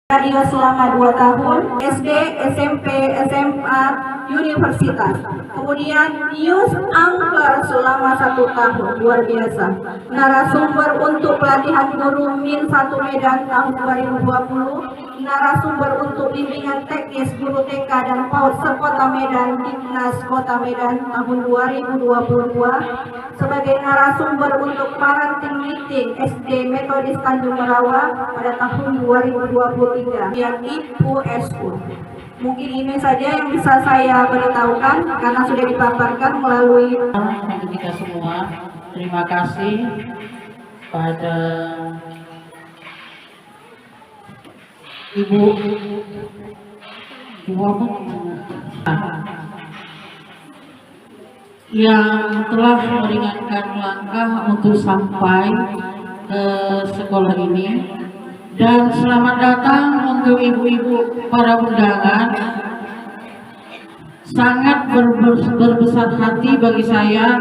Radio selama 2 tahun, SD, SMP, SMA, universitas. Kemudian Yus Angker selama 1 tahun, luar biasa. Narasumber untuk pelatihan guru Min 1 Medan tahun 2020, narasumber untuk bimbingan teknis guru TK dan PAUD Sekota Medan, Dinas Kota Medan tahun 2022, sebagai narasumber untuk parenting meeting SD Metodis Tanjung Merawa pada tahun 2023 yang Ibu SU. Mungkin ini saja yang bisa saya beritahukan karena sudah dipaparkan melalui untuk kita semua. Terima kasih pada Ibu yang telah meringankan langkah untuk sampai ke sekolah ini. Dan selamat datang untuk ibu-ibu para undangan. Sangat berbesar hati bagi saya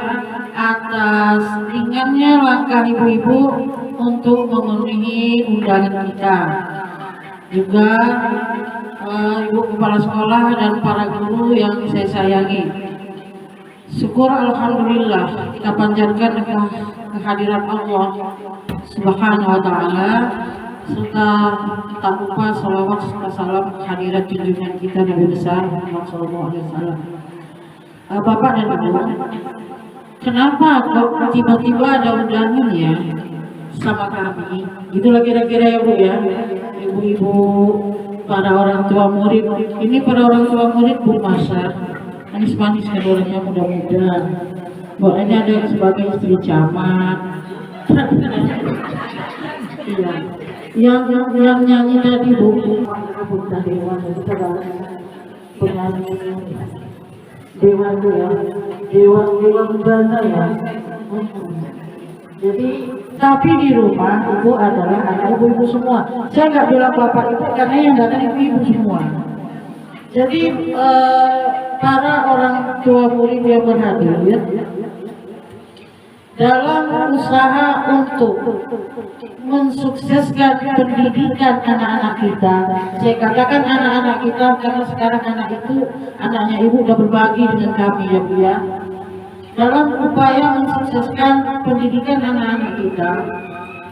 atas ringannya langkah ibu-ibu untuk memenuhi undangan kita. Juga ibu kepala sekolah dan para guru yang saya sayangi. Syukur alhamdulillah kita panjatkan kehadiran Allah Subhanahu wa taala, serta tak lupa salawat serta salam kehadiran junjungan kita Nabi besar Muhammad SAW. Bapak dan Ibu, kenapa kok tiba-tiba ada undangan ya sama kami? Itulah kira-kira ya Bu ya, ibu-ibu, para orang tua murid. Ini para orang tua murid Bu Masar, manis-manis kan orangnya, muda-muda. Ini ada yang sebagai istri camat. Iya. Yang nyanyi tadi Bu Bunda Dewan, itu adalah penyanyi Dewan itu ya, Dewan Belanda ya. Jadi tapi di rumah Ibu adalah anak ibu-ibu semua. Saya nggak bilang bapak ibu karena yang datang ibu-ibu semua. Jadi para orang tua murid yang berhadir dalam usaha untuk mensukseskan pendidikan anak-anak kita. Saya katakan anak-anak kita karena sekarang anak itu, anaknya ibu udah berbagi dengan kami ya Bu ya. Dalam upaya mensukseskan pendidikan anak-anak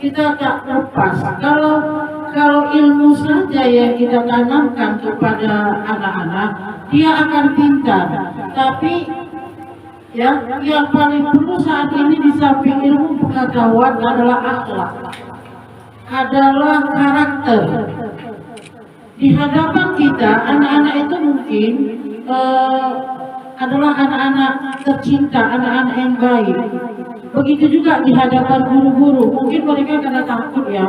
kita tak lepas kalau ilmu saja yang kita tanamkan kepada anak-anak, dia akan pintar. Tapi ya, yang paling perlu saat ini di samping ilmu pengetahuan adalah akhlak, adalah karakter. Di hadapan kita, anak-anak itu mungkin adalah anak-anak tercinta, anak-anak yang baik. Begitu juga di hadapan guru-guru, mungkin mereka karena takut ya,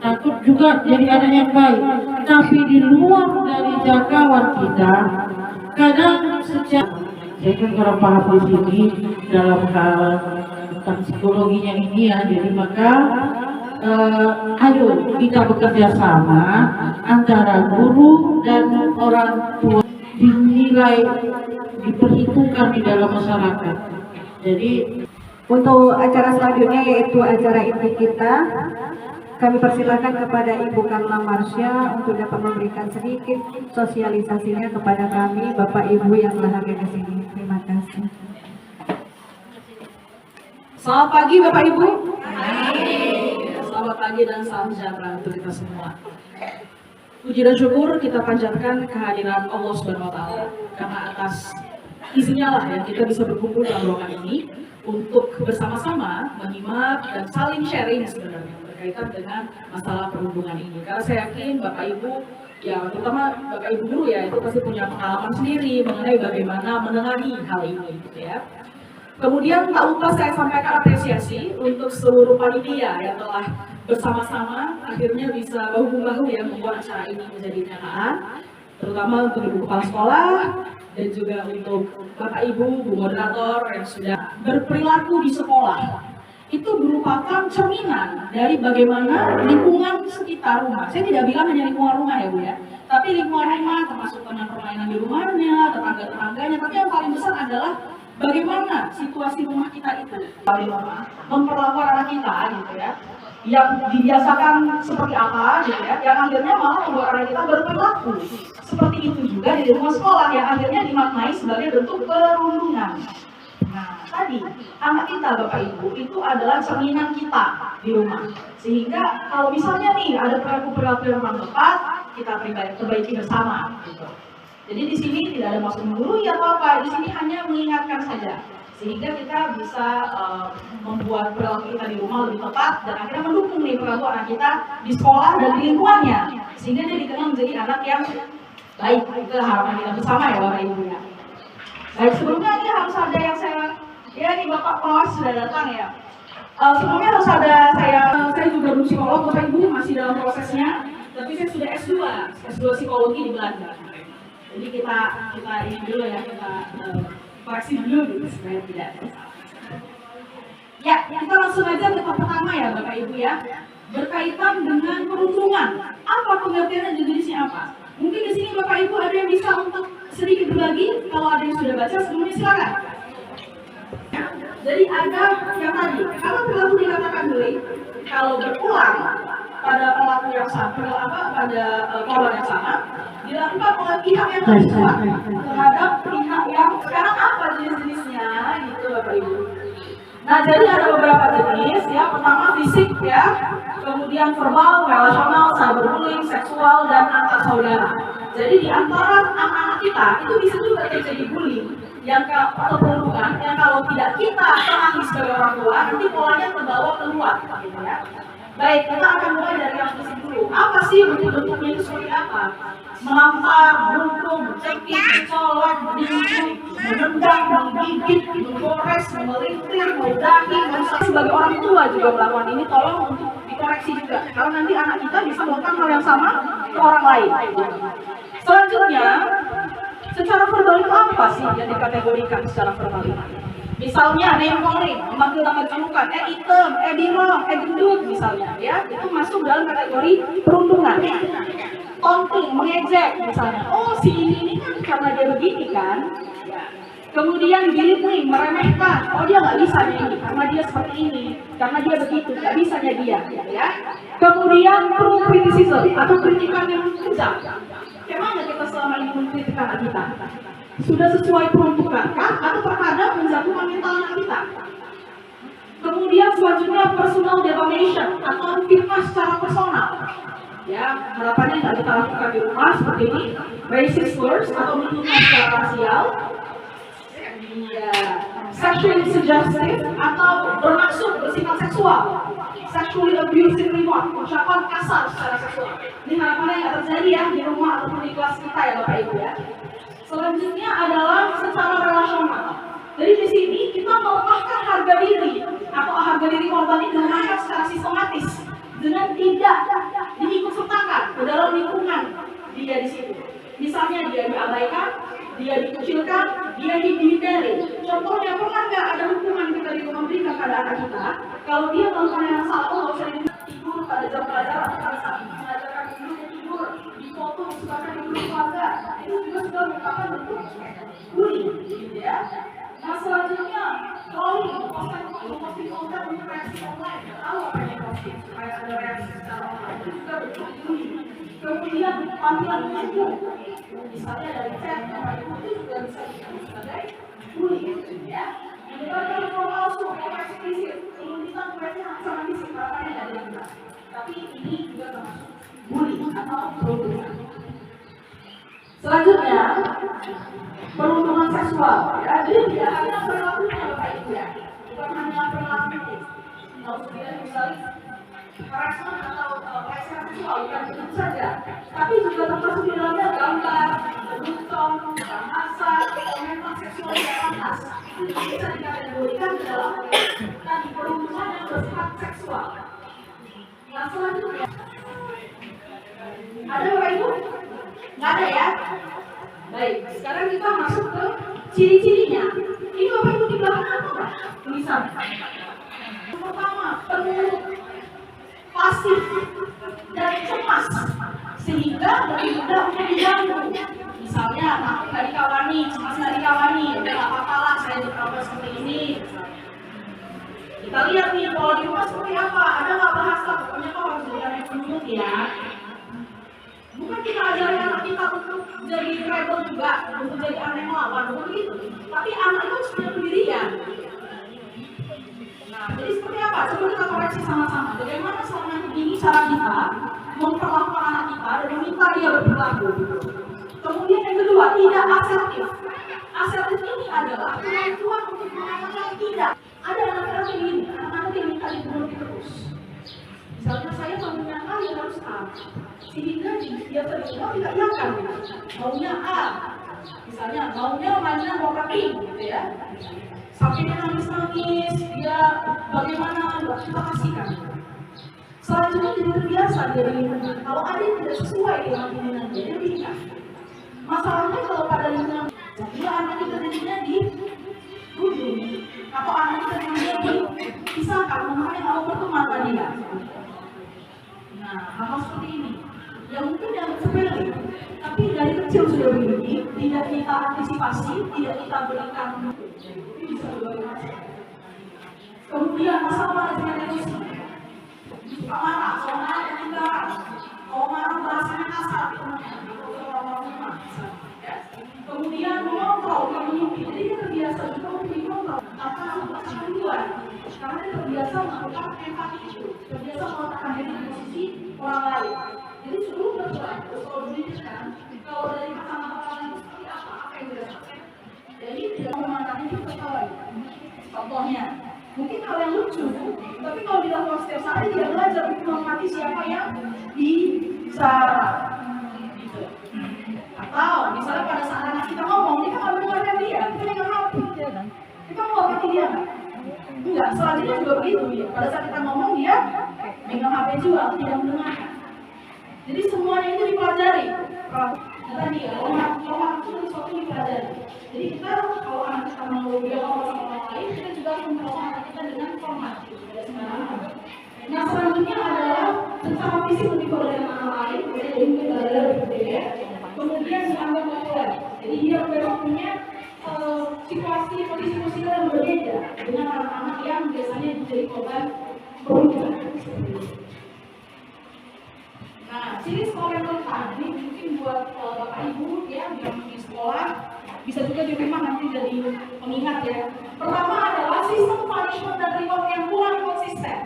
takut juga jadi anak yang baik. Tapi di luar dari jangkauan kita, kadang saya kan kurang paham di sini dalam hal tentang psikologinya ini ya. Jadi maka ayo kita bekerja sama antara guru dan orang tua, dinilai, diperhitungkan di dalam masyarakat. Jadi untuk acara selanjutnya yaitu acara inti kita, kami persilakan kepada Ibu Karla Marsha untuk dapat memberikan sedikit sosialisasinya kepada kami, Bapak Ibu yang berhadir di sini. Terima kasih. Selamat pagi Bapak Ibu. Selamat pagi dan salam sejahtera untuk kita semua. Puji dan syukur kita panjatkan kehadiran Allah Subhanahu wa taala, karena atas izinnya lah ya kita bisa berkumpul dalam ruangan ini untuk bersama-sama menyimak dan saling sharing sebenarnya berkaitan dengan masalah perhubungan ini. Karena saya yakin Bapak Ibu, ya terutama Bapak Ibu guru ya, itu pasti punya pengalaman sendiri mengenai bagaimana menengahi hal ini gitu ya. Kemudian tak lupa saya sampaikan apresiasi untuk seluruh panitia yang telah bersama-sama akhirnya bisa bahu-membahu ya membuat acara ini menjadi kenyataan, terutama untuk Ibu Kepala Sekolah dan juga untuk Bapak Ibu, Bu Moderator yang sudah berperilaku di sekolah. Itu merupakan cerminan dari bagaimana lingkungan sekitar rumah. Saya tidak bilang hanya lingkungan rumah ya Bu ya, tapi lingkungan rumah termasuk teman permainan di rumahnya, tetangga-tetangganya, tapi yang paling besar adalah bagaimana situasi rumah kita itu paling memperlakukan anak kita gitu ya. yang dibiasakan seperti apa gitu ya, yang akhirnya malah membuat anak kita berperilaku seperti itu juga di rumah sekolah, yang akhirnya dimaknai sebagai bentuk perundungan. Nah, tadi anak kita Bapak Ibu itu adalah cerminan kita di rumah. Sehingga kalau misalnya nih ada perilaku-perilaku yang kurang tepat, kita perbaiki bersama gitu. Jadi di sini tidak ada maksud menggurui atau apa, di sini hanya mengingatkan saja. Sehingga kita bisa membuat perilaku kita di rumah lebih tepat dan akhirnya mendukung nih perilaku anak kita di sekolah dan di lingkungannya. Sehingga dia dikenal menjadi anak yang baik. Itu harapan kita bersama ya Bapak Ibu ya. Baik, sebelumnya ini harus ada yang ya nih Bapak Pengawas sudah datang ya. Sebelumnya harus ada saya juga belum psikolog Bapak Ibu, masih dalam prosesnya. Tapi saya sudah S2 psikologi di Belanda. Jadi kita ini dulu ya, kita koreksi dulu gitu supaya tidak. Ya, kita langsung aja ke pertama ya Bapak Ibu ya. Berkaitan dengan perundungan. Apa pengertiannya dan jenisnya apa? Mungkin di sini Bapak Ibu ada yang bisa untuk sedikit berbagi. Kalau ada yang sudah baca sebelumnya silakan. Ya, jadi ada yang tadi, kalau perilaku dikatakan baik, kalau berulang pada pelaku yang sama, pada korban yang sama, dilakukan oleh pihak yang lebih kuat terhadap pihak yang sekarang apa jenis-jenisnya gitu Bapak Ibu. Nah, jadi ada beberapa jenis ya. Pertama fisik ya, kemudian verbal, relasional, cyberbullying, seksual, dan antar saudara. Jadi di antara anak-anak kita itu bisa juga terjadi bullying atau perundungan yang kalau tidak kita tenangi sebagai orang tua, nanti polanya terbawa keluar gitu ya. Baik, kita akan mulai dari yang fisik dulu. Apa sih bentuk-bentuknya itu seperti apa? Menampar, memukul, mencekik, mencolok, menunjuk, menendang, menggigit, menggores, melintir, mendahi. Sebagai orang tua juga melakukan ini, tolong untuk dikoreksi juga. Kalau nanti anak kita bisa melakukan hal yang sama ke orang lain. Selanjutnya, secara verbal itu apa sih yang dikategorikan secara verbal? Misalnya name calling, memanggil nama julukan, item, birong, gendut misalnya, ya itu masuk dalam kategori perundungan. Taunting, mengejek misalnya, oh si ini kan karena dia begini kan. Kemudian belittling, meremehkan, oh dia nggak bisa ini karena dia seperti ini, karena dia begitu, nggak bisanya dia, ya. Kemudian cruel criticism atau kritikan yang kejam. Bagaimana kita selama ini mengkritik anak kita? Sudah sesuai peruntukankah atau terkadang menjatuhkan mental anak kita? Kemudian selanjutnya personal defamation atau fitnah secara personal. Ya, harapannya tidak kita lakukan di rumah seperti ini. Racist slurs atau menuduhkan secara rasial. Ya, sexually suggestive atau bermaksud bersifat seksual. Sexually abusive remark, ucapan kasar secara seksual. Ini harapannya tidak terjadi ya di rumah ataupun di kelas kita ya Bapak Ibu ya. Selanjutnya adalah secara relasional. Jadi di sini kita melemahkan harga diri atau harga diri korban ini dilemahkan secara sistematis dengan tidak diikutsertakan ke dalam lingkungan dia di situ. Misalnya dia diabaikan, dia dikucilkan, dia dihindari. Contohnya pernah nggak ada hukuman kita di rumah berikan pada anak kita kalau dia melakukan yang salah, nggak usah tidur pada jam pelajaran atau pada saat mengajarkan tidur di foto misalkan di grup keluarga, itu juga sudah merupakan bentuk bullying, gitu ya. Nah selanjutnya trolling, posting konten untuk reaksi online, tahu apa yang posting supaya ada reaksi secara online, itu juga bentuk bullying. Kemudian panggilan umum, misalnya dari chat, itu juga bisa disebut sebagai bullying, ya. Menyebarkan info palsu, info eksplisit, ingin kita membaca sama fisik, harapannya tidak ada juga. Tapi ini juga termasuk bullying atau perundungan. Selanjutnya, perundungan seksual. Ya, jadi tidak hanya perilakunya Bapak Ibu ya, bukan hanya perilaku. Kalau sudah misalnya harassment atau pelecehan seksual bukan itu saja, tapi juga termasuk di dalamnya gambar, bentuk, bahasa, komentar seksual yang pantas. Itu bisa dikategorikan ke dalam tadi perundungan yang bersifat seksual. Nah selanjutnya, ada Bapak Ibu? Nggak ada ya? Baik, sekarang kita masuk ke ciri-cirinya. Ini Bapak Ibu di belakang apa? Tulisan. Yang pertama, penurut, pasif, dan cemas, sehingga lebih mudah untuk diganggu. Misalnya, takut nggak dikawani, cemas nggak dikawani, udah nggak apa-apa lah, saya diterapkan seperti ini. Kita lihat nih kalau di rumah seperti apa, ada nggak bahasa, pokoknya kau harus jadi anak penurut ya. Bukan kita ajarin anak kita untuk jadi rebel juga, untuk jadi anak melawan, bukan begitu. Tapi anak itu harus punya pendirian. Nah, jadi seperti apa? Coba kita koreksi sama-sama. Bagaimana selama ini cara kita memperlakukan anak kita dan meminta dia berperilaku. Kemudian yang kedua, tidak asertif. Asertif ini adalah kemampuan untuk mengatakan tidak. Ada anak-anak yang ini, anak-anak yang minta dipenuhi terus. Misalnya saya maunya A, ya harus A. Sehingga dia terus tidak yakan. Maunya A. Misalnya maunya mainnya warna pink, gitu ya. Sampai dia nangis-nangis, dia bagaimana kita kasihkan. Selanjutnya jadi terbiasa, jadi kalau ada yang tidak sesuai dengan keinginannya, dia pindah. Masalahnya kalau pada lingkungan, jadi anak kita jadinya di gunung, atau anak kita jadinya dipisahkan, makanya kalau berteman tadi ya. Nah, hal seperti ini, yang mungkin yang sepele, tapi dari kecil sudah begini, tidak kita antisipasi, tidak kita berikan, ini bisa berbagai macam. Kemudian masalah manajemen emosi, suka marah, soal kita, kalau marah bahasanya kasar, kemudian mengontrol, memimpin, jadi dia terbiasa juga untuk dikontrol, atau melakukan duluan, karena dia terbiasa melakukan empati itu, terbiasa meletakkan diri di posisi orang lain. Jadi sebelum berjuang, kalau diberikan, kalau dari kacamata orang itu seperti apa yang dirasakan. Jadi tidak memandang itu sesuai. Contohnya, mungkin hal yang lucu, tapi kalau dilakukan setiap hari dia belajar untuk menghormati siapa yang bicara. Atau misalnya pada saat anak kita ngomong, kita nggak mendengarkan dia, kita pegang hati. Kita mau menghormati dia nggak? Enggak, selanjutnya juga begitu ya. Pada saat kita ngomong dia pegang HP juga, tidak mendengarkan. Jadi semuanya itu dipelajari. Tadi ya, kalau itu sesuatu yang dipelajari. Jadi kita kalau anak kita mau dialog sama orang lain, kita juga harus memperlakukan anak kita dengan hormat. Nah selanjutnya adalah secara fisik lebih pada dengan anak lain, jadi mungkin ada berbeda. Kemudian dianggap populer. Jadi dia memang punya situasi kondisi sosial yang berbeda dengan anak-anak yang biasanya menjadi korban perundungan. Nah, ciri sekolah yang rentan ini mungkin buat bapak ibu ya yang di sekolah, bisa juga di rumah nanti jadi pengingat ya. Pertama adalah sistem punishment dan reward yang kurang konsisten.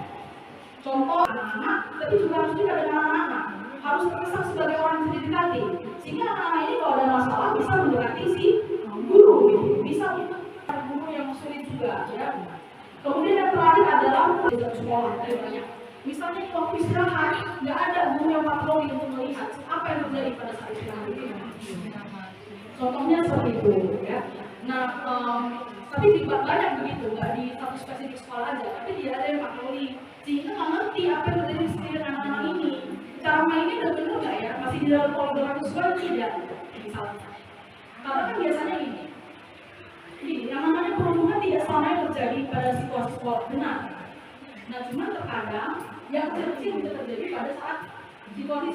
Contoh anak-anak, tapi juga harus juga dengan anak-anak harus terkesan sebagai orang yang didekati, sehingga anak-anak ini kalau ada masalah bisa mendekati si guru, gitu. Bisa guru yang sulit juga ya. Kemudian yang terakhir adalah sekolah banyak. Misalnya di waktu istirahat, nggak ada guru yang patroli untuk melihat apa yang terjadi pada saat istirahat itu. Contohnya seperti itu, ya. Nah, tapi juga banyak begitu, nggak di satu spesifik sekolah aja, tapi dia ada yang patroli, sehingga nggak ngerti apa yang terjadi di sekitar anak-anak ini. Cara mainnya udah bener nggak ya? Masih di dalam koridor sekolah tidak, misalnya. Karena kan biasanya ini, yang namanya perundungan tidak selamanya terjadi pada situasi sekolah benar. Nah, cuma terkadang yang kecil bisa terjadi pada saat situasi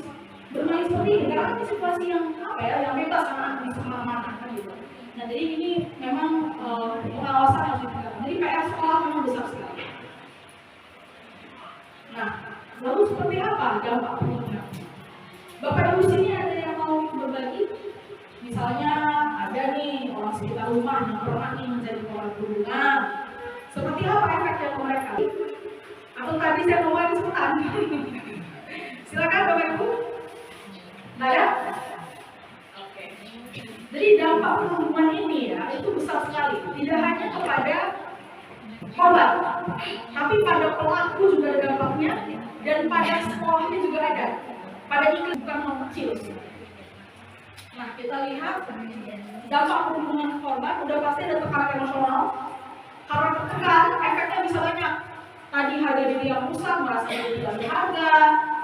bermain seperti ini, karena ini situasi yang apa ya, yang bebas anak bisa kemana-mana kan gitu. Nah, jadi ini memang pengawasan harus dipegang. Jadi PR sekolah memang besar sekali. Nah, lalu seperti apa dampak perundungan? Bapak Ibu sini ada yang mau berbagi? Misalnya ada nih orang sekitar rumah yang pernah nih menjadi korban perundungan. Seperti apa efeknya ke mereka? Atau tadi saya ngomong kesulitan. Silakan Bapak Ibu. Nah ya. Oke. Jadi dampak perundungan ini ya itu besar sekali. Tidak hanya kepada korban, tapi pada pelaku juga ada dampaknya dan pada sekolahnya juga ada. Pada iklim bukan hal kecil. Nah kita lihat dampak perundungan korban udah pasti ada tekanan emosional. Karena tertekan, efeknya bisa banyak. Tadi harga diri yang rusak, merasa diri tidak berharga,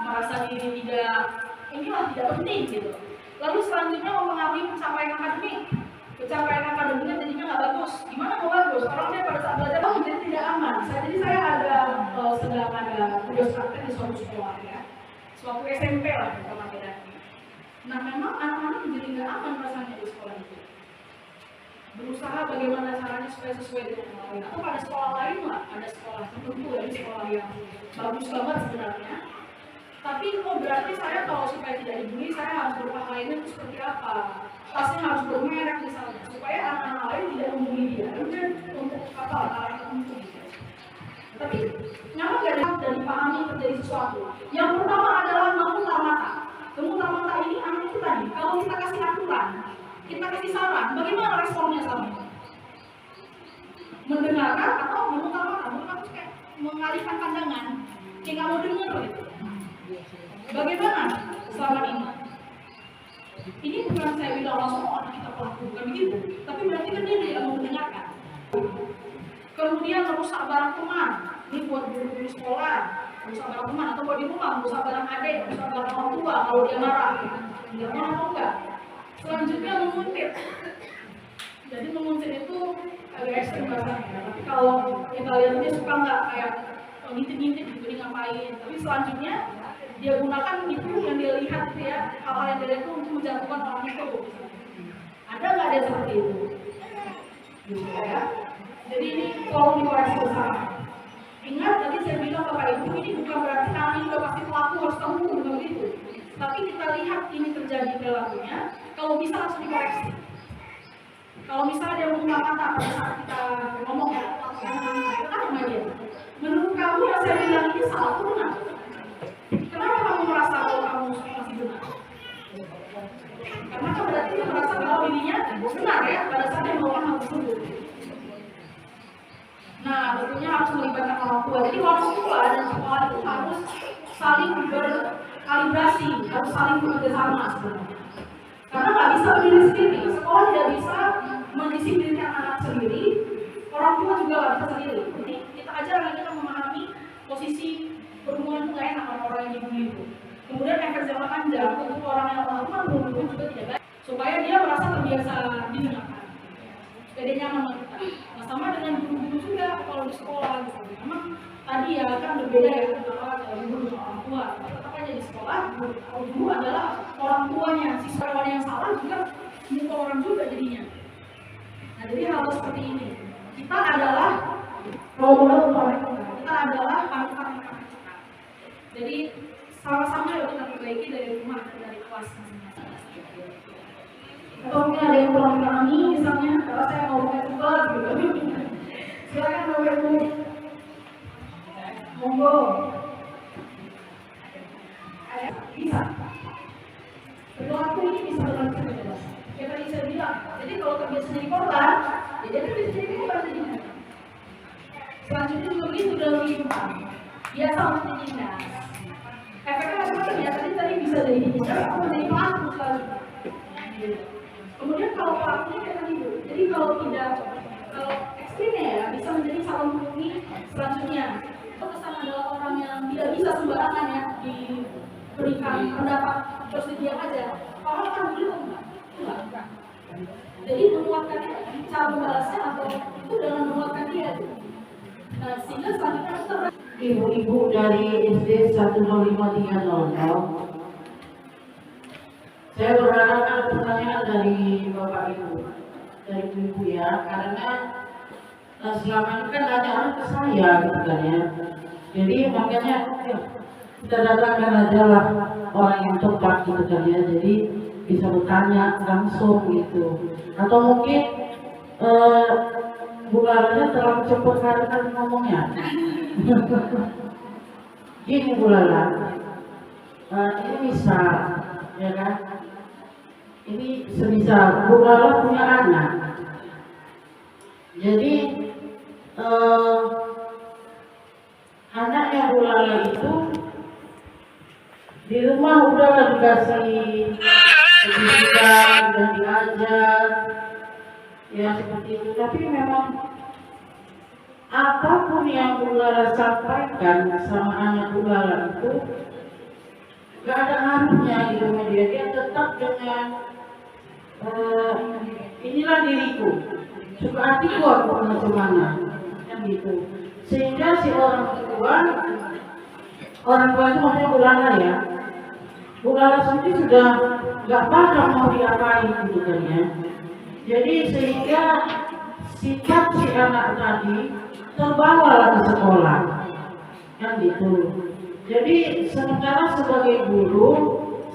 merasa diri tidak penting gitu. Lalu selanjutnya mempengaruhi pencapaian akademik. Pencapaian akademiknya jadinya nggak bagus. Gimana mau bagus? Orang dia pada saat belajar jadi tidak aman. Jadi saya sedang ada tugas praktek di suatu sekolah ya, suatu SMP lah sama kita. Nah memang anak-anak jadi nggak aman rasanya di sekolah itu. Berusaha bagaimana caranya supaya sesuai dengan yang lain. Atau pada sekolah lain lah, ada sekolah tertentu yang bagus banget sebenarnya. Tapi berarti saya kalau supaya tidak dibully, saya harus berpakaiannya itu seperti apa? Tasnya harus bermerek misalnya, supaya anak-anak lain tidak membuli dia. Udah untuk apa? Hal tertentu gitu. Tapi nyaman gak dan dipahami terjadi sesuatu. Yang pertama adalah memutar mata. Memutar mata ini anak itu tadi. Kalau kita kasih aturan, kita kasih saran, bagaimana responnya sama itu? Mendengarkan atau memutar mata? Memutar itu kayak mengalihkan pandangan, kayak nggak mau dengar gitu. Bagaimana selama ini? Ini bukan saya bilang langsung anak kita pelaku, bukan begitu. Tapi berarti kan dia tidak mau mendengarkan. Kemudian merusak barang teman, ini buat guru-guru sekolah, merusak barang teman, atau buat di rumah, merusak barang adik, merusak barang orang tua kalau dia marah. Dia marah atau enggak? Selanjutnya menguntit. Jadi menguntit itu agak ekstrim bahasanya, tapi kalau kita lihat dia suka nggak kayak ngintip-ngintip gitu, dia ngapain. Tapi selanjutnya dia gunakan itu yang dia lihat gitu ya, hal-hal yang dia lihat itu untuk menjatuhkan orang itu. Ada nggak dia seperti itu? Gitu ya. Jadi ini tolong dikoreksi bersama. Ingat tadi saya bilang Bapak Ibu, ini bukan berarti anak ini udah pasti pelaku harus tahu, bukan begitu. Tapi kita lihat ini terjadi perilakunya, kalau bisa langsung dikoreksi. Kalau misalnya dia menggunakan kata pada saat kita ngomong ya, kita kan sama dia. Menurut kamu yang saya bilang ini salah atau benar? Kenapa kamu merasa kalau kamu masih benar? Karena kan berarti dia merasa kalau dirinya benar ya pada saat dia melakukan hal tersebut. Nah, tentunya harus melibatkan orang tua. Jadi orang tua dan sekolah itu harus saling berkalibrasi, harus saling bekerjasama sebenarnya. Karena nggak bisa berdiri sendiri, sekolah tidak bisa mendisiplinkan anak sendiri, orang tua juga nggak bisa sendiri. Jadi kita ajar anak kita memahami posisi berhubungan itu nggak enak sama orang yang dibully itu. Kemudian efek jangka panjang untuk orang yang melakukan berhubungan juga tidak baik, supaya dia merasa terbiasa didengarkan, supaya dia nyaman sama kita. Nah, sama dengan guru-guru juga kalau di sekolah gitu. Memang tadi ya kan berbeda ya antara guru dan orang tua. Tetap aja di sekolah guru adalah orang tuanya, siswa yang salah juga mukul orang juga jadinya. Nah, jadi hal seperti ini kita adalah role model untuk mereka. Kita adalah panutan mereka. Jadi sama-sama yuk kita perbaiki dari rumah dan dari kelas masing-masing. Atau mungkin ada yang kurang dipahami misalnya kalau saya ngomongnya cepat gitu. Silakan Bapak Ibu. Monggo. Bisa. Perilaku ini bisa berlaku bebas. Kayak tadi saya bilang, jadi kalau terbiasa jadi korban, ya dia bisa jadi korban jadinya. Selanjutnya juga begitu dalam kehidupan. Biasa untuk ditindas. Efeknya macam-macam ya, tadi bisa jadi ditindas atau menjadi pelaku selanjutnya. Kemudian kalau pelakunya kayak tadi Bu, jadi kalau ekstrimnya ya bisa menjadi calon penghuni selanjutnya. Kesan adalah orang yang tidak bisa sembarangan ya diberikan pendapat terus diam aja. Orang kan dulu enggak. Jadi menguatkan cara membalasnya atau itu dengan menguatkan dia. Nah, sehingga selanjutnya kita Ibu-ibu dari SD 10530, saya berharap ada pertanyaan dari Bapak Ibu, dari Ibu ya, karena selama ini kan nanya orang ke saya gitu kan ya. Jadi makanya kita datangkan aja lah orang yang tepat gitu kan ya. Jadi bisa bertanya langsung gitu. Atau mungkin Bu Lalanya terlalu cepat kan ngomongnya. Gini Bu Lala, ini misal, ya kan? Ini semisal Bu Lala punya anak. Jadi anaknya Bu Lala itu di rumah udah dikasih pendidikan dan diajar, ya seperti itu. Tapi memang apapun yang Bu Lala sampaikan sama anak Bu Lala itu gak ada ngaruhnya gitu media. Dia tetap dengan inilah diriku, suka hatiku aku kemana-mana kan gitu. Sehingga si orang tua itu maksudnya Bu Lala ya, Bu Lala sendiri sudah gak paham mau diapain gitu kan ya. Jadi sehingga sikap si anak tadi terbawa ke sekolah kan itu. Jadi sementara sebagai guru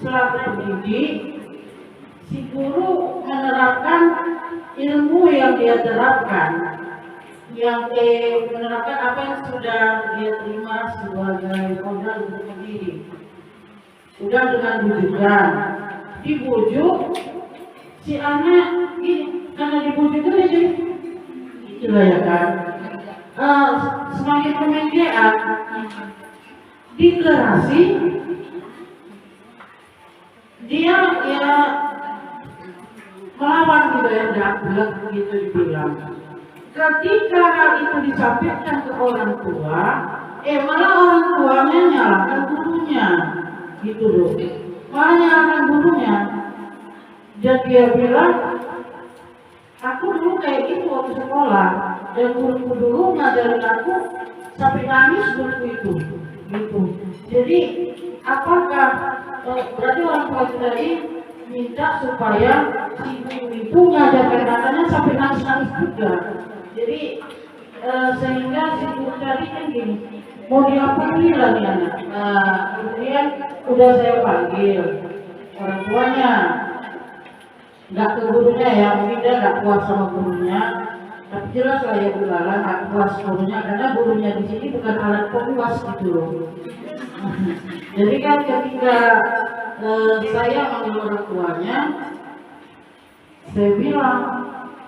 selaku pendidik, si guru menerapkan ilmu yang dia terapkan, yang menerapkan apa yang sudah dia terima sebagai modal untuk mendidik. Sudah dengan bujukan, dibujuk si anak ini, karena dibujuk itu dia jadi itulah ya kan. Semakin kemendean, dikerasi, dia ya melawan gitu ya, dablek gitu dibilang. Ketika hal itu disampaikan ke orang tua, malah orang tuanya nyalakan gurunya, gitu loh. Malah nyalakan gurunya, dan dia bilang, aku dulu kayak gitu waktu sekolah, dan guruku dulu ngajarin aku sampai nangis guruku itu, gitu. Jadi apakah berarti orang tua tadi minta supaya si guru itu ngajarkan anaknya sampai nangis-nangis juga. Jadi sehingga si guru tadi kan gini, mau diapain lah nih anak. Kemudian udah saya panggil orang tuanya, nggak ke gurunya ya, mungkin dia nggak puas sama gurunya, tapi jelas lah ya Bulala nggak puas gurunya, karena gurunya di sini bukan alat pemuas gitu loh. Jadi kan ketika saya manggil orang tuanya, saya bilang,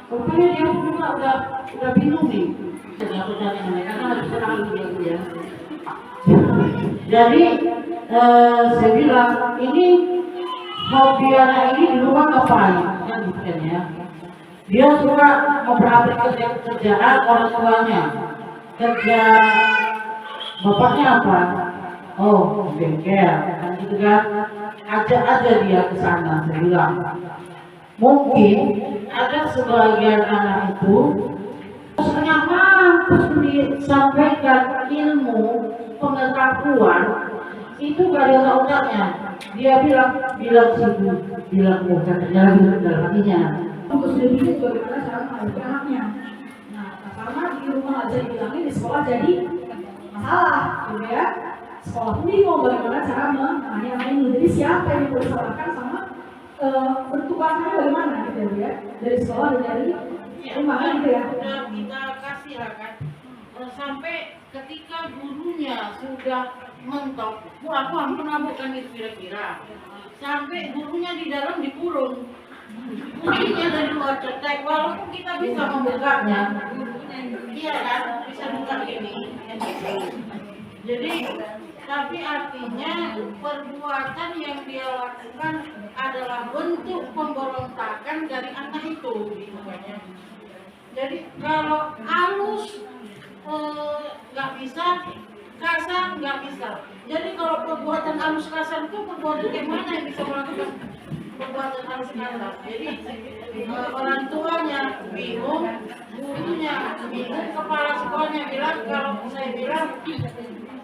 rupanya dia juga udah bingung nih. Aku tanya mereka karena harus terlalu gitu ya. Jadi saya bilang, ini hobi anak ini di rumah ngapain? Kan gitu kan ya. Dia suka memperhatikan kerjaan orang tuanya. Kerja bapaknya apa? Oh, bengkel, kan gitu kan. Ajak aja dia ke sana, saya bilang. Mungkin ada sebagian anak itu setengah mampus disampaikan ilmu pengetahuan itu gak ada otaknya. Dia bilang sibuk, bilang katanya lagi dalam hatinya. Untuk sendiri bagaimana cara menghadapi anaknya. Nah, karena di rumah aja dibilangin, di sekolah jadi masalah, gitu ya. Sekolah pun bingung bagaimana cara menangani anak ini. Jadi siapa yang dipersalahkan sama bentuk langkahnya bagaimana gitu ya, dari sekolah dan dari rumah gitu ya. Sudah kita kasih lah kan, sampai ketika gurunya sudah mentok, bu aku ampun bukan itu kira-kira, sampai gurunya di dalam dikurung, gurunya dari luar cetek, walaupun kita bisa membukanya, iya kan, bisa buka ini. Jadi tapi artinya perbuatan yang dia lakukan adalah bentuk pemberontakan dari anak itu, gitu kan. Jadi kalau halus nggak bisa, kasar nggak bisa. Jadi kalau perbuatan halus kasar itu perbuatan yang mana yang bisa melakukan perbuatan halus kasar? Jadi orang tuanya bingung, gurunya bingung, kepala sekolahnya bilang, kalau saya bilang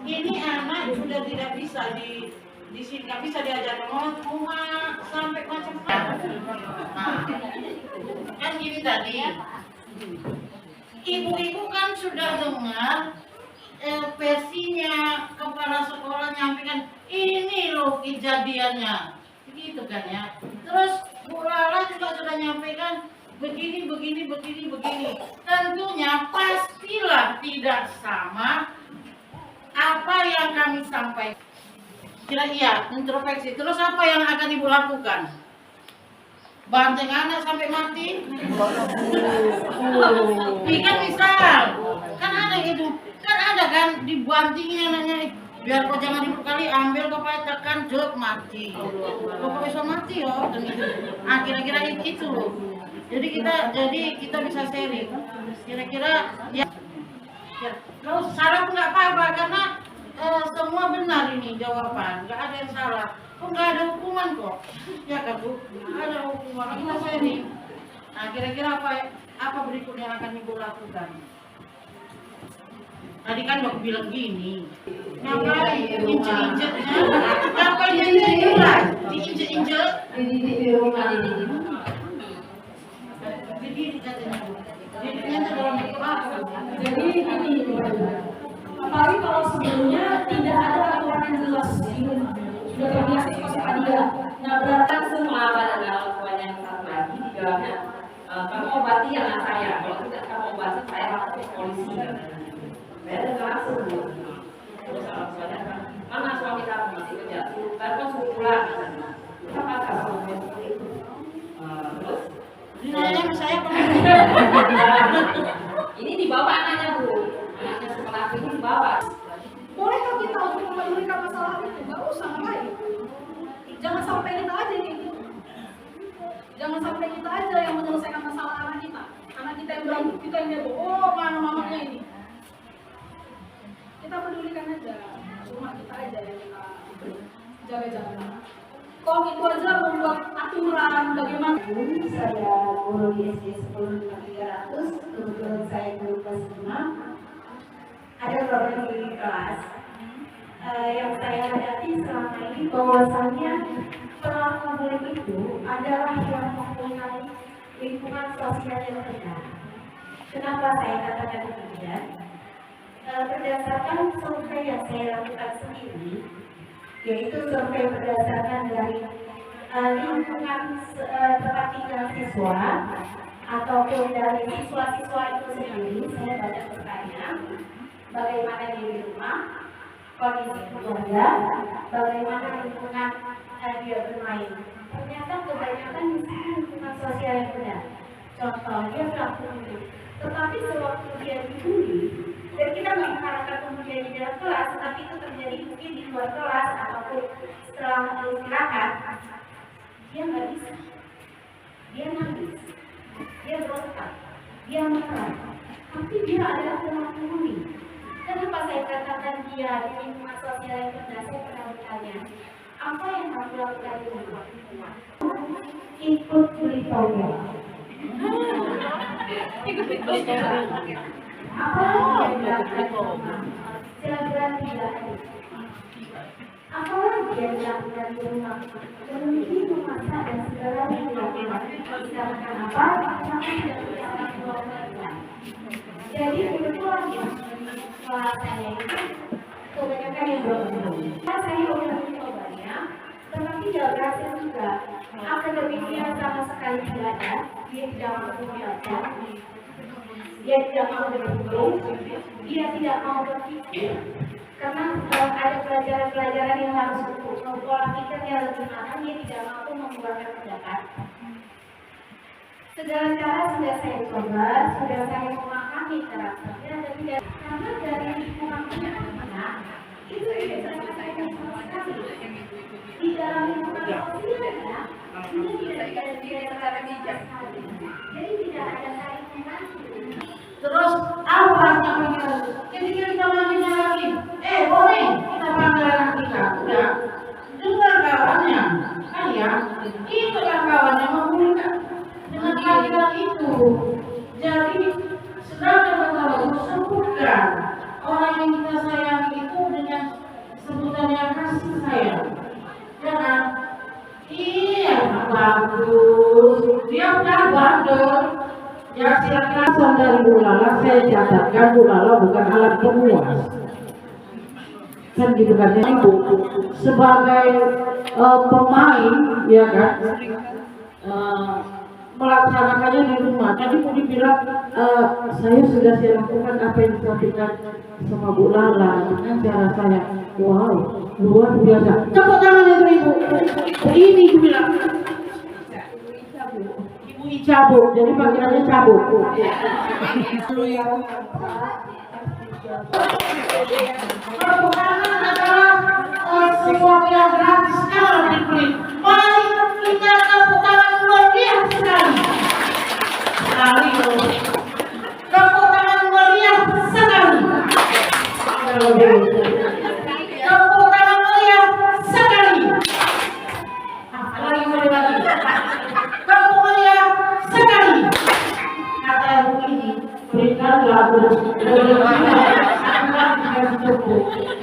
ini anak sudah tidak bisa di sini, nggak bisa diajar ngomong sampai macam-macam. Nah, kan gini tadi, ibu-ibu kan sudah dengar versinya kepala sekolah nyampaikan ini loh kejadiannya, begitu kan ya. Terus Bu Lala juga sudah nyampaikan begini. Tentunya pastilah tidak sama apa yang kami sampaikan. Kira iya, introspeksi. Terus apa yang akan ibu lakukan? Banteng anak sampai mati? Ikan misal, kan ada gitu, kan ada kan dibantingin anaknya. Biar kau jangan diberkali, ambil kau tekan, jok mati. Kau bisa mati loh, dan itu. Kira-kira itu. Jadi kita bisa sharing. Kira-kira ya. Kalau salah nggak apa-apa karena semua benar ini jawaban, nggak ada yang salah. Kok nggak ada hukuman kok? Ya kan Bu, nggak ada hukuman. Kita sharing. Nah kira-kira apa berikutnya yang akan ibu lakukan? Tadi kan aku bilang gini, ngapain injek-injeknya? Ngapain diinjek lah? Diinjek-injek? Di rumah Jadi katanya Bu. Jadi ini, apalagi kalau sebelumnya Iya. Nah berarti semua pada orang tuanya yang satu lagi dijawabnya, kamu obati anak saya. Kalau tidak kamu obati, saya lapor ke polisi. Saya udah langsung bu. Terus orang tuanya kan, mana suami kamu masih kerja? Baru kan suruh pulang. Apa kalau seperti itu? Terus Nanya ke saya ini dibawa anaknya bu, anaknya sekolah ini dibawa. Bolehkah kita untuk memedulikan masalah itu? Gak usah, ngapain? Jangan sampai kita aja nih. Jangan sampai kita aja yang menyelesaikan masalah anak kita. Anak kita yang berantem, kita yang heboh. Oh, mana mamanya ini? Kita pedulikan aja. Cuma kita aja yang kita jaga-jaga. Kok itu aja membuat aturan bagaimana? Saya guru di SD 10.300, kebetulan saya guru kelas 5. Ada problem di kelas yang saya hadapi selama ini bahwasannya pelaku bullying itu adalah yang mempunyai lingkungan sosial yang rendah. Kenapa saya katakan demikian? Berdasarkan survei yang saya lakukan sendiri, yaitu survei berdasarkan dari lingkungan tempat tinggal siswa ataupun dari siswa-siswa itu sendiri. Saya banyak bertanya bagaimana di rumah, kondisi keluarga, bagaimana lingkungan dia bermain. Ternyata kebanyakan di sini lingkungan sosial yang benar. Contoh, dia pelaku bullying, tetapi sewaktu dia dibully, dan kita nggak mengharapkan kemudian di dalam kelas, tapi itu terjadi mungkin di luar kelas ataupun setelah istirahat, dia nggak bisa, dia nangis, dia berontak, dia marah, tapi dia adalah pelaku bullying. Kenapa saya katakan dia di lingkungan sosial yang rendah? Saya pernah bertanya, apa yang kamu lakukan di rumah? Ikut beli toge. Apa yang dilakukan di rumah? Jalan tidak ada. Apa lagi yang dilakukan di rumah? Berhenti memasak dan segala yang dilakukan. Sedangkan apa? Karena tidak punya orang tua mereka. Jadi kebetulan ya, kelas saya itu kebanyakan yang berumur. Saya udah mencobanya, tetapi tidak berhasil juga. Akademiknya sama sekali tidak ada. Dia tidak mau belajar, dia tidak mau berhitung, dia tidak mau berpikir. Karena ada pelajaran-pelajaran yang harus untuk pola pikirnya lebih matang, dia tidak mampu mengeluarkan pendapat. Segala cara sudah saya coba, sudah saya memahami karakternya, dan tidak karena dari lingkungannya anak itu tidak bisa diselesaikan sama sekali. Di dalam lingkungan sosialnya ini tidak secara bijak sekali. Jadi tidak ada saling membantu. terus apa namanya? Ketika kita manggilnya lagi, boleh kita panggil anak kita, udah dengar kawannya, kan ya? Itu yang kawannya memberikan dengan panggilan itu. Jadi sedangkan kalau sebutkan orang yang kita sayangi itu dengan sebutan yang kasih sayang, jangan iya bagus, dia udah bandel. Ya silakan dari Bulala, saya catatkan Bulala bukan alat pemuas. Kan gitu kan ibu sebagai pemain ya kan melaksanakannya di rumah. Tadi mau dibilang saya sudah saya lakukan apa yang disampaikan sama Bu Lala dengan cara saya. Wow, luar biasa. Tepuk tangan itu ibu. Ini aku bilang. Ibu Cabuk, jadi panggilannya Cabuk. Perbukanan adalah sesuatu yang gratis kalau diberi. Mari kita tepuk tangan luar biasa sekali. Sekali tepuk tangan luar biasa sekali. Tepuk tangan luar biasa sekali. Lagi. Tepuk tangan sekali. Kata begini, berikanlah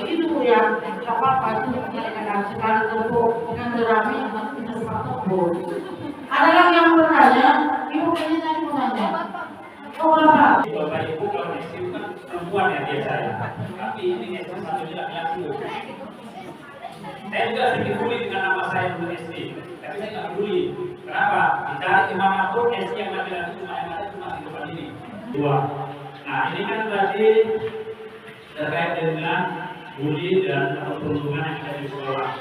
itu ya, tidak apa-apa itu sekali tepuk dengan terapi tidak apa-apa. Ada lagi yang bertanya, ibu kayaknya tadi mau nanya. Oh Bapak. Bapak Ibu kalau SD kan perempuan ya biasanya, tapi ini SD satunya laki-laki. Saya juga sedikit bully dengan nama saya dulu SD, tapi saya nggak peduli. Kenapa? Dicari dimanapun SD yang laki-laki cuma yang ada cuma di depan ini. Dua. Nah ini kan berarti terkait dengan bully dan perundungan yang ada di sekolah.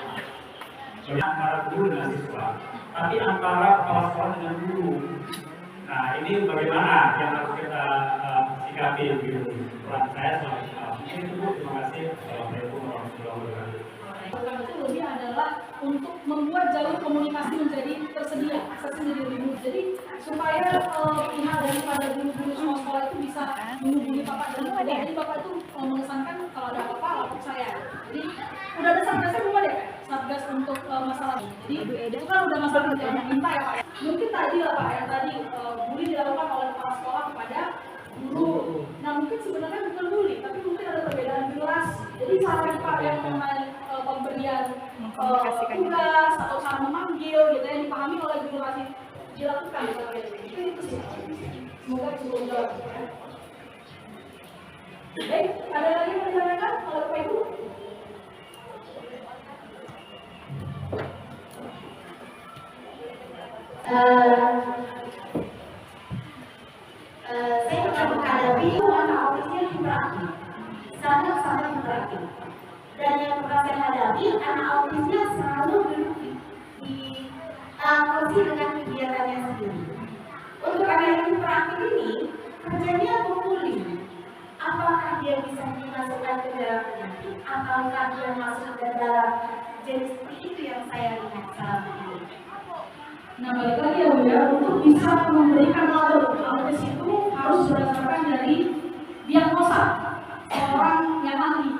Antara guru dengan siswa, tapi antara kepala sekolah dengan guru. Nah ini bagaimana yang harus kita sikapi gitu. Peran saya sebagai ini dulu. Terima kasih. Assalamualaikum warahmatullahi wabarakatuh. Itu lebih adalah untuk membuat jalur komunikasi menjadi tersedia, aksesnya menjadi lebih mudah. Jadi supaya pihak daripada guru-guru semua sekolah itu bisa menghubungi bapak dan ibu. Jadi bapak itu mengesankan kalau ada apa-apa lapor saya. Jadi udah ada satgasnya belum ada ya? Satgas untuk masalah ini. Jadi itu kan udah masalah yang minta ya Pak. Mungkin tadi lah Pak yang tadi bully dilakukan oleh kepala sekolah kepada guru. Nah mungkin sebenarnya bukan bully, tapi mungkin ada perbedaan generasi. Jadi cara Pak yang mengenai pemberian tugas atau cara memanggil gitu yang dipahami oleh generasi dilakukan itu sih. Semoga itu menjawab. Baik, ada lagi yang ditanyakan oleh Pak Ibu? Saya pernah menghadapi anak autisnya hiperaktif, sangat hiperaktif. Dan yang pernah saya hadapi, anak autisnya selalu duduk di kursi dengan kegiatannya sendiri. Untuk anak yang hiperaktif ini, kerjanya memulih. Apakah dia bisa dimasukkan ke dalam penyakit, ataukah dia masuk ke dalam jenis seperti itu yang saya lihat selama ini. Nah balik lagi ya Bu ya, untuk bisa memberikan label autis itu harus berdasarkan dari diagnosa seorang yang ahli.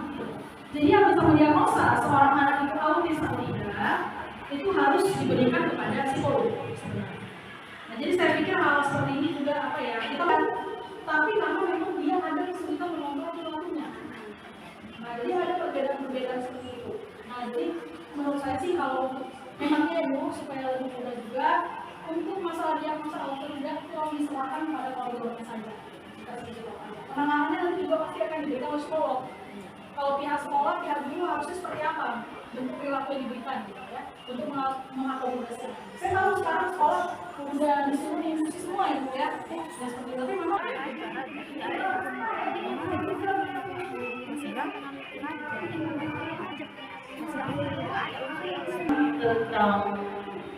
Jadi yang bisa mendiagnosa seorang anak itu autis atau tidak itu harus diberikan kepada psikolog. Nah jadi saya pikir hal seperti ini juga apa ya, kita kan tapi namun memang dia ada kesulitan mengontrol perilakunya. Nah jadi ada perbedaan-perbedaan seperti itu. Nah jadi menurut saya sih kalau memangnya Bu supaya lebih mudah juga untuk masalah diagnosa autis tidak tolong diserahkan pada koridornya saja. Penanganannya nanti juga pasti akan diberikan oleh psikolog. Kalau pihak sekolah, pihak guru harusnya seperti apa bentuk perilaku yang diberikan gitu ya untuk mengakomodasi. Saya tahu sekarang sekolah udah disuruh inklusi semua ya Bu ya. Ya seperti itu tapi memang tentang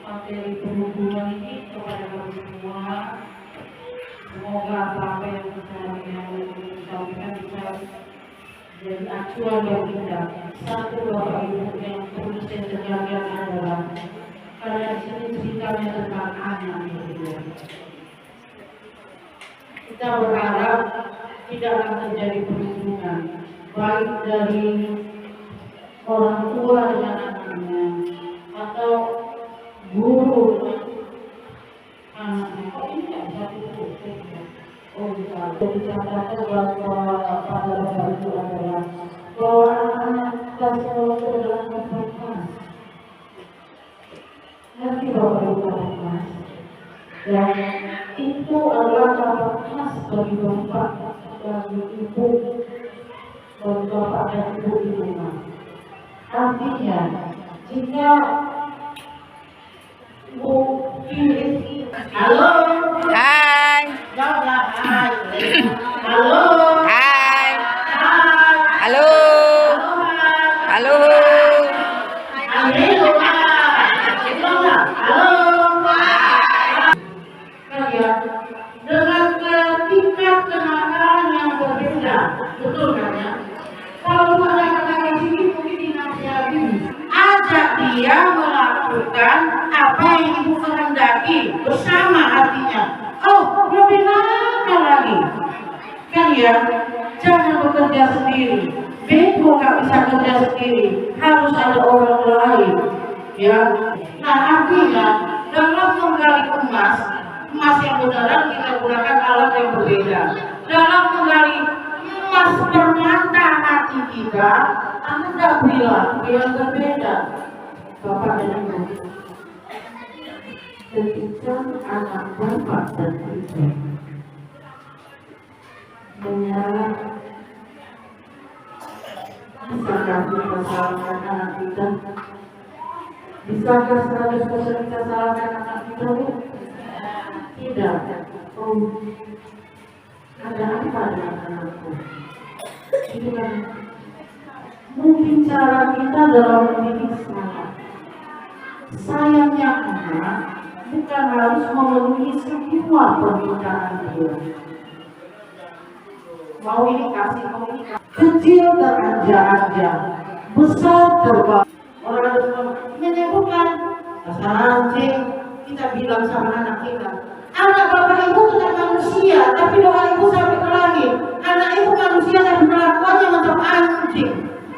materi perhubungan ini kepada kami semua, semoga apa yang yang disampaikan bisa jadi acuan yang indah. Satu Bapak Ibu yang perlu saya tekankan adalah karena di sini ceritanya tentang anak gitu. Kita berharap tidak akan terjadi perundungan baik dari orang tua dengan anaknya atau guru anaknya. Kok ini nggak bisa ditutup? Oh bisa. Jadi catatan bahwa pada Bapak Ibu adalah bahwa anak-anak kita selalu adalah kelas. Nanti Bapak Ibu kelas. Dan itu adalah kelas bagi Bapak dan Ibu dan Bapak dan Ibu di rumah. Artinya, jika Bu Kiri, halo, Hai. jawablah hai, halo, Hai. hai, Halo. Halo. halo, kan ya, dengan tingkat kenakalan yang berbeda, betul kan ya? Kalau ada kata di sini mungkin dinasihati, ajak dia melakukan apa yang ibu kehendaki bersama artinya. Oh, lebih nakal lagi, kan ya? Jangan bekerja sendiri. Bego nggak bisa kerja sendiri, harus ada orang lain, ya. Nah artinya dalam menggali emas yang beneran kita gunakan alat yang berbeda. Dalam menggali emas permata hati kita, Anda bilang yang berbeda, Bapak dan Ibu. Ketika anak Bapak dan Ibu menyerah Bisakah kita salahkan anak kita? Bisakah 100% kita salahkan anak kita, Bu? Tidak. Oh, ada apa dengan anakku? Itu kan mungkin cara kita dalam mendidik salah. Sayangnya anak bukan harus memenuhi semua permintaan dia. Mau ini kasih, mau ini kasih. Kecil teranja-anja, besar terbang. Orang harus menyebutkan dasar anjing. Kita bilang sama anak kita, anak bapak ibu tetap manusia, tapi doa ibu sampai ke langit. Anak itu manusia dan perlakuannya macam anjing.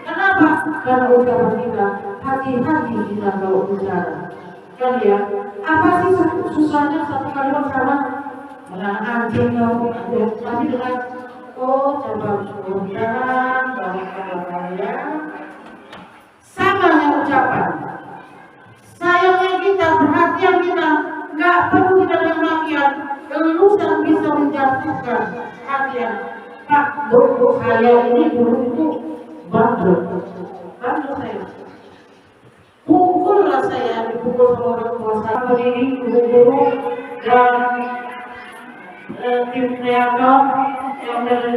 Kenapa? Karena ucapan kita hati-hati kita kalau bicara. Kan ya, apa sih susahnya satu kalimat sama? Menang anjing kamu, tapi dengan oh coba sebentar, bawa ya. Samanya ucapan. Sayangnya kita, perhatian kita, nggak perlu kita dengan makian. Kelulusan bisa menjatuhkan hatian. Pak, dulu saya ini dulu itu bandel saya. Pukullah saya, dipukul sama orang tua saya. Ini guru dan tim kreator yang dari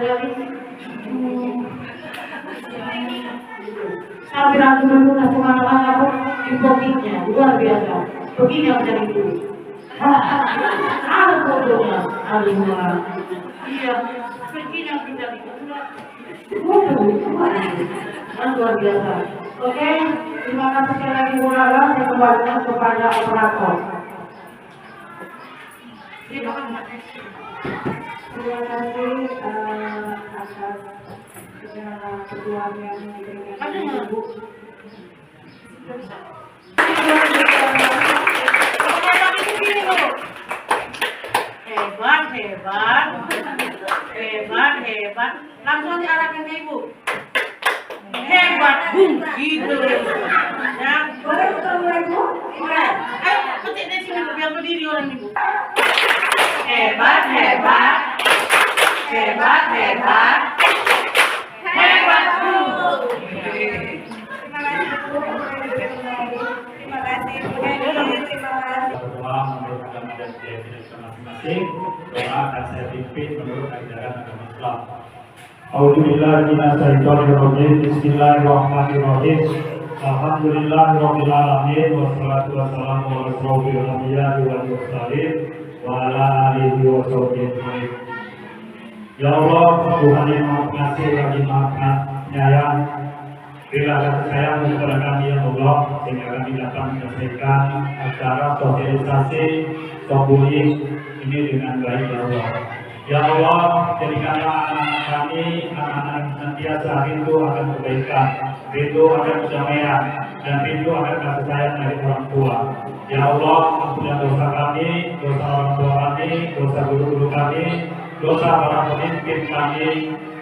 saya bilang dulu nanti mana-mana aku hipnotiknya luar biasa. Begini yang jadi dulu. Ada fotonya, ada iya, begini yang kita dulu. Kan luar biasa. Oke, terima kasih sekali lagi Bu Lala. Saya kembalikan kepada operator. Terima kasih atas segala ketuaan yang diberikan Ibu. Hebat. Langsung diarahkan ke Ibu. Hebat, bung, gitu. Ya, boleh mulai Bu? Boleh. Ayo, ketik dari sini biar berdiri orang Ibu. Hebat. Hebat, Bu. Terima kasih Bu. Terima kasih Bu Edi. Terima kasih. Berdoa menurut agama dan keyakinan masing-masing. Doa akan saya pimpin menurut ajaran agama Islam. A'udzubillahi minasyaitonir rajim. Bismillahirrahmanirrahim. Alhamdulillahirabbil alamin wassalatu wassalamu ala asyrofil anbiya'i wal mursalin wa ala alihi wa sahbihi ajmain. Ya Allah, Tuhan yang Maha Pengasih lagi Maha Penyayang, berilah kasih sayang kepada kami ya Allah, sehingga kami dapat menyelesaikan acara sosialisasi Sobuling ini dengan baik ya Allah. Ya Allah, jadikanlah anak-anak kami, anak-anak senantiasa rindu akan kebaikan, rindu akan kedamaian, dan rindu akan kasih sayang dari orang tua. Ya Allah, ampunilah dosa kami, dosa orang tua kami, dosa guru-guru kami, dosa para pemimpin kami,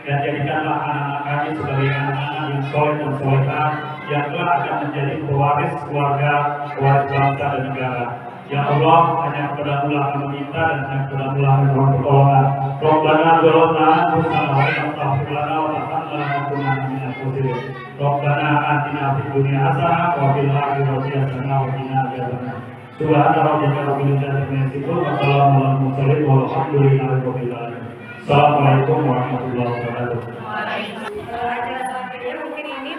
dan jadikanlah anak-anak kami sebagai anak-anak yang soleh dan solehah, yang kelak akan menjadi pewaris keluarga, pewaris bangsa dan negara. Ya Allah, hanya kepada-Mu lah kami minta dan hanya kepada-Mu lah kami mohon pertolongan. Rabbana dzlamna anfusana wa in lam taghfir lana wa tarhamna lanakunanna minal khasirin. Rabbana atina fid dunya hasanah wa fil akhirati hasanah wa qina adzabannar. Subhana rabbika rabbil izzati amma yasifun wa salamun alal mursalin walhamdulillahi rabbil alamin. Assalamualaikum warahmatullahi wabarakatuh. Acara selanjutnya mungkin ini